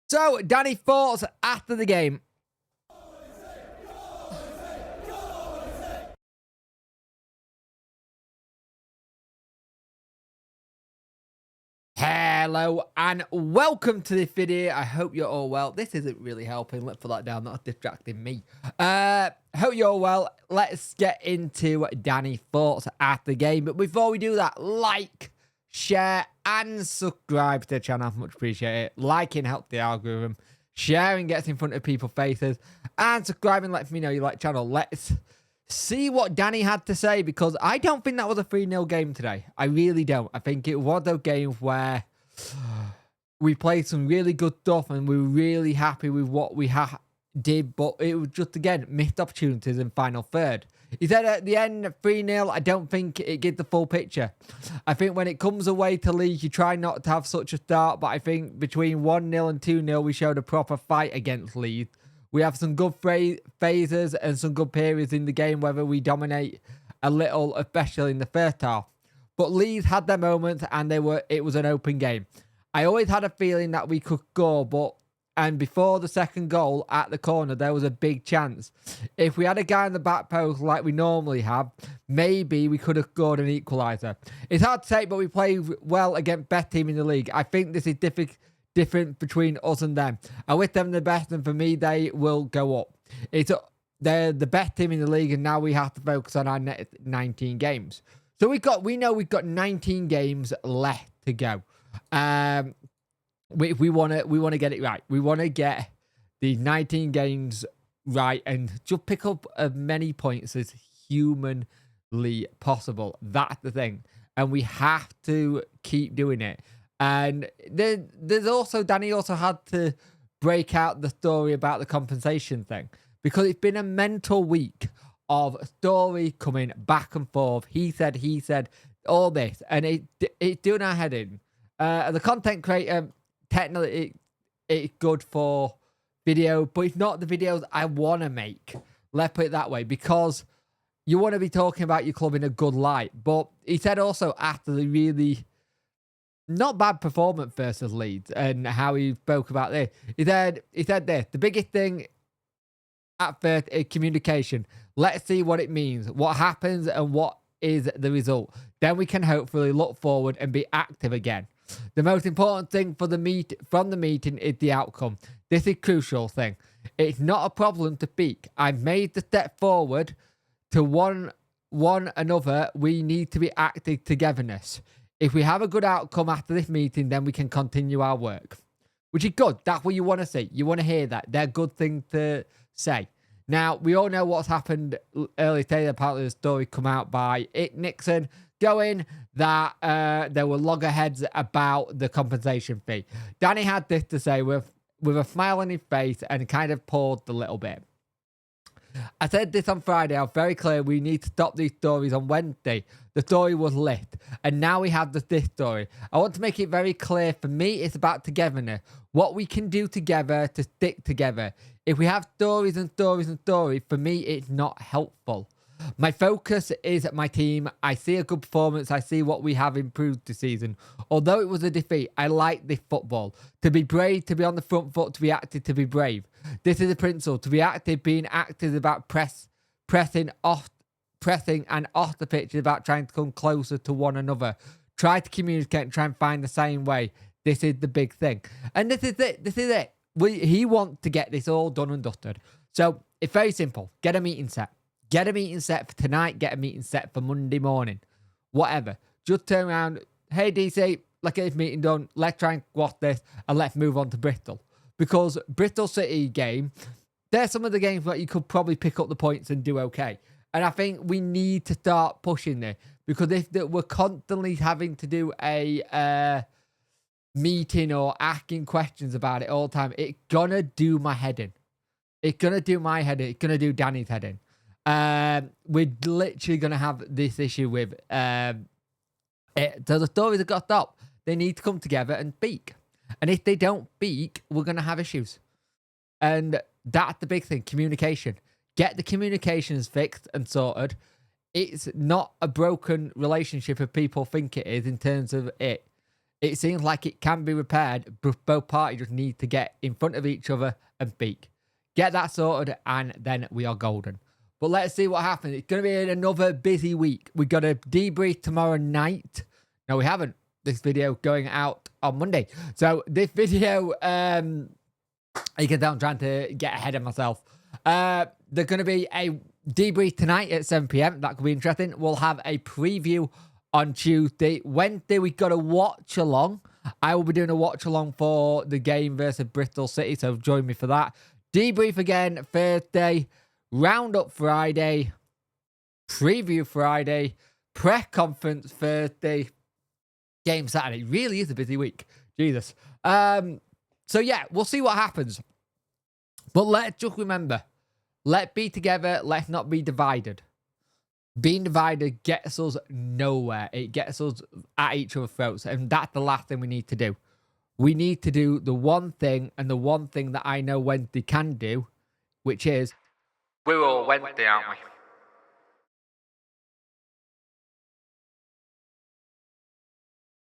So, Danny, thoughts after the game? Hello and welcome to this video. I hope you're all well. This isn't really helping. Let's put that down. That's distracting me. Hope you're all well. Let's get into Danny's thoughts after the game. But before we do that, like, share, and subscribe to the channel. Much appreciate it. Liking helps the algorithm. Sharing gets in front of people's faces. And subscribing lets me know you like the channel. Let's see what Danny had to say, because I don't think that was a 3-0 game today. I really don't. I think it was a game where we played some really good stuff and we were really happy with what we did, but it was just, again, missed opportunities in final third. He said at the end, 3-0, I don't think it gives the full picture. I think when it comes away to Leeds, you try not to have such a start, but I think between 1-0 and 2-0, we showed a proper fight against Leeds. We have some good phases and some good periods in the game, whether we dominate a little, especially in the first half. But Leeds had their moments and it was an open game. I always had a feeling that we could score, and before the second goal at the corner, there was a big chance. If we had a guy in the back post like we normally have, maybe we could have scored an equaliser. It's hard to say, but we played well against best team in the league. I think this is different between us and them. I wish them the best, and for me, they will go up. They're the best team in the league, and now we have to focus on our next 19 games. So we know we've got 19 games left to go. We want to get it right. We want to get the 19 games right and just pick up as many points as humanly possible. That's the thing, and we have to keep doing it. And there's also, Danny also had to break out the story about the compensation thing, because it's been a mental week of a story coming back and forth. He said, all this, and it's doing our head in. The content creator, technically, it's good for video, but it's not the videos I want to make. Let's put it that way, because you want to be talking about your club in a good light. But he said also after the really not bad performance versus Leeds, and how he spoke about this. He said this: the biggest thing at first is communication. Let's see what it means, what happens, and what is the result. Then we can hopefully look forward and be active again. The most important thing from the meeting is the outcome. This is a crucial thing. It's not a problem to speak. I've made the step forward to one another. We need to be active togetherness. If we have a good outcome after this meeting, then we can continue our work. Which is good. That's what you want to see. You want to hear that. They're good things to say. Now, we all know what's happened earlier today. Apparently, the story come out by Nixon going that there were loggerheads about the compensation fee. Danny had this to say with a smile on his face and kind of paused a little bit. I said this on Friday. I was very clear. We need to stop these stories on Wednesday. The story was lit, and now we have this story. I want to make it very clear. For me, it's about togetherness. What we can do together to stick together. If we have stories and stories and stories, for me, it's not helpful. My focus is my team. I see a good performance. I see what we have improved this season. Although it was a defeat, I like this football. To be brave, to be on the front foot, to be active, to be brave. This is the principle. To be active, being active is about pressing and off the pitch is about trying to come closer to one another. Try to communicate and try and find the same way. This is the big thing. And this is it. He wants to get this all done and dusted. So it's very simple. Get a meeting set. Get a meeting set for tonight. Get a meeting set for Monday morning. Whatever. Just turn around. Hey, DC, let's get this meeting done. Let's try and squash this. And let's move on to Bristol. Because Bristol City game, there's some of the games where you could probably pick up the points and do okay. And I think we need to start pushing this. Because if we're constantly having to do a meeting or asking questions about it all the time, it's going to do my head in. It's going to do my head in. It's going to do Danny's head in. We're literally going to have this issue with it. So the stories have got to stop. They need to come together and speak. And if they don't speak, we're going to have issues. And that's the big thing, communication. Get the communications fixed and sorted. It's not a broken relationship if people think it is in terms of it. It seems like it can be repaired, but both parties just need to get in front of each other and speak. Get that sorted, and then we are golden. But let's see what happens. It's going to be another busy week. We got a debrief tomorrow night. No, we haven't. This video going out on Monday. So this video, you can tell I'm trying to get ahead of myself. There's going to be a debrief tonight at 7 p.m. That could be interesting. We'll have a preview on Tuesday. Wednesday, we got a watch along. I will be doing a watch along for the game versus Bristol City, so join me for that. Debrief again Thursday, roundup Friday, preview Friday, press conference Thursday, game Saturday. Really is a busy week. Jesus. So yeah, we'll see what happens. But let's just remember, let's be together, let's not be divided. Being divided gets us nowhere. It gets us at each other's throats. And that's the last thing we need to do. We need to do the one thing, and the one thing that I know Wednesday can do, which is, we're all Wednesday, aren't we?